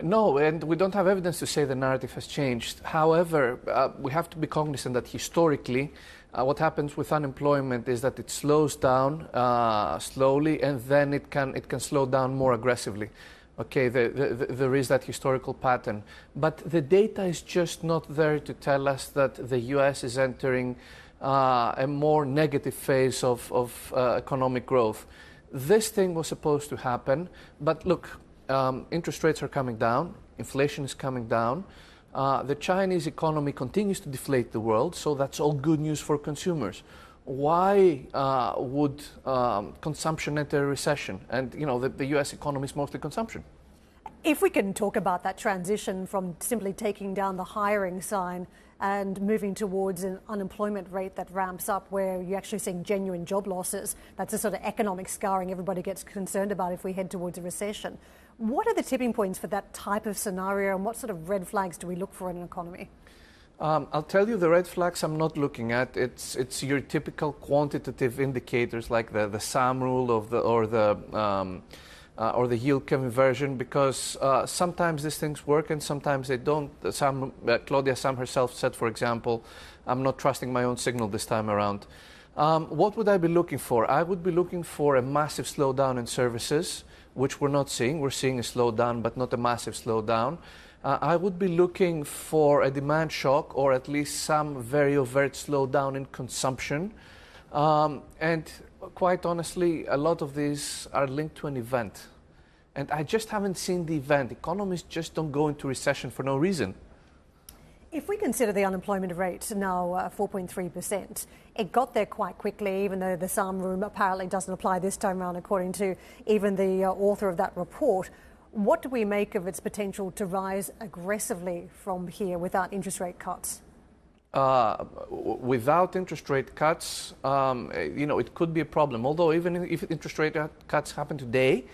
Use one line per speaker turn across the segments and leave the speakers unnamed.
No, and we don't have evidence to say the narrative has changed. However, we have to be cognizant that historically, what happens with unemployment is that it slows down slowly, and then it can slow down more aggressively. Okay, there is that historical pattern, but the data is just not there to tell us that the U.S. is entering a more negative phase of economic growth. This thing was supposed to happen, but look, interest rates are coming down, inflation is coming down, the Chinese economy continues to deflate the world, so that's all good news for consumers. Why would consumption enter a recession? And the U.S. economy is mostly consumption.
If we can talk about that transition from simply taking down the hiring sign and moving towards an unemployment rate that ramps up where you're actually seeing genuine job losses, that's a sort of economic scarring everybody gets concerned about if we head towards a recession. What are the tipping points for that type of scenario, and what sort of red flags do we look for in an economy?
I'll tell you the red flags I'm not looking at. It's your typical quantitative indicators like the SAM rule or the yield curve inversion, because sometimes these things work and sometimes they don't. Claudia Sam herself said, for example, I'm not trusting my own signal this time around. What would I be looking for? I would be looking for a massive slowdown in services, which we're not seeing. We're seeing a slowdown, but not a massive slowdown. I would be looking for a demand shock, or at least some very overt slowdown in consumption. And quite honestly, a lot of these are linked to an event. And I just haven't seen the event. Economists just don't go into recession for no reason.
If we consider the unemployment rate now 4.3%, it got there quite quickly, even though the SAM rule apparently doesn't apply this time around, according to even the author of that report. What do we make of its potential to rise aggressively from here without interest rate cuts?
Without interest rate cuts, it could be a problem. Although even if interest rate cuts happen today,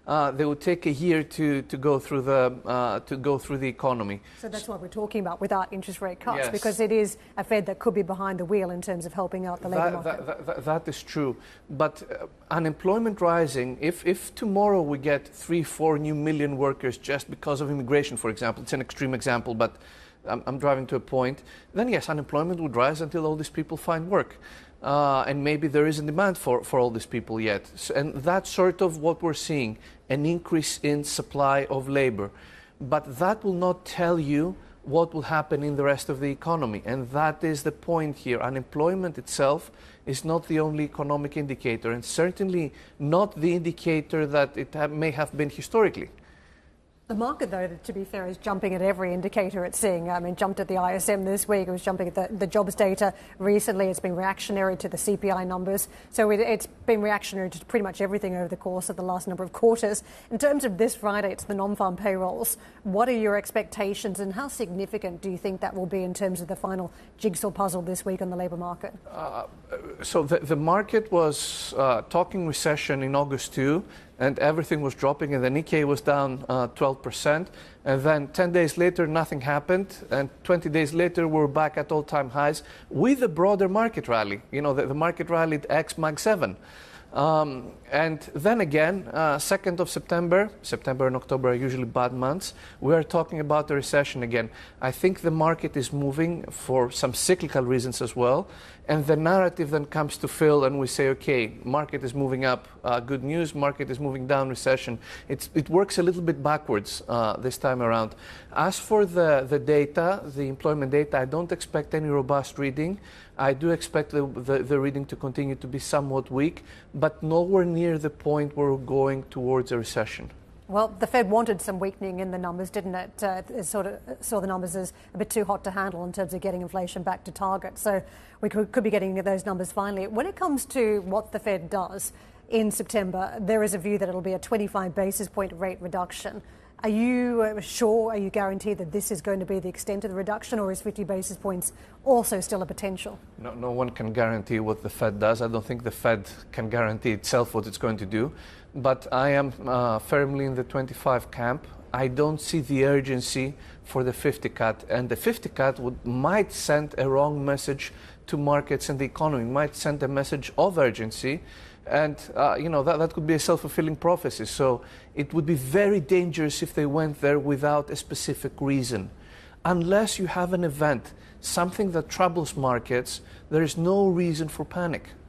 they would take a year to go through the economy.
So that's what we're talking about, without interest rate cuts,
yes.
Because it is a Fed that could be behind the wheel in terms of helping out the labour market.
That is true. But unemployment rising, if tomorrow we get 3-4 new million workers just because of immigration, for example, it's an extreme example, but I'm driving to a point, then yes, unemployment would rise until all these people find work. And maybe there isn't demand for all these people yet. And that's sort of what we're seeing, an increase in supply of labor. But that will not tell you what will happen in the rest of the economy. And that is the point here. Unemployment itself is not the only economic indicator, and certainly not the indicator that it may have been historically.
The market, though, to be fair, is jumping at every indicator it's seeing. I mean, jumped at the ISM this week. It was jumping at the jobs data recently. It's been reactionary to the CPI numbers. So it's been reactionary to pretty much everything over the course of the last number of quarters. In terms of this Friday, it's the non-farm payrolls. What are your expectations, and how significant do you think that will be in terms of the final jigsaw puzzle this week on the labour market?
So the market was talking recession in August too, and everything was dropping, and the Nikkei was down 12%, and then 10 days later nothing happened, and 20 days later we're back at all-time highs with a broader market rally. The market rallied ex-Mag 7. And then again, 2nd of September and October are usually bad months, we are talking about a recession again. I think the market is moving for some cyclical reasons as well, and the narrative then comes to fill, and we say, okay, market is moving up, good news, market is moving down, recession. It works a little bit backwards this time around. As for the data, the employment data, I don't expect any robust reading. I do expect the reading to continue to be somewhat weak, but nowhere near the point where we're going towards a recession.
Well, the Fed wanted some weakening in the numbers, didn't it? It sort of saw the numbers as a bit too hot to handle in terms of getting inflation back to target. So we could be getting those numbers finally. When it comes to what the Fed does in September, there is a view that it'll be a 25 basis point rate reduction. Are you sure, are you guaranteed that this is going to be the extent of the reduction, or is 50 basis points also still a potential?
No one can guarantee what the Fed does. I don't think the Fed can guarantee itself what it's going to do. But I am firmly in the 25 camp. I don't see the urgency for the 50 cut. And the 50 cut might send a wrong message to markets and the economy, might send a message of urgency. And that could be a self-fulfilling prophecy. So it would be very dangerous if they went there without a specific reason. Unless you have an event, something that troubles markets, there is no reason for panic.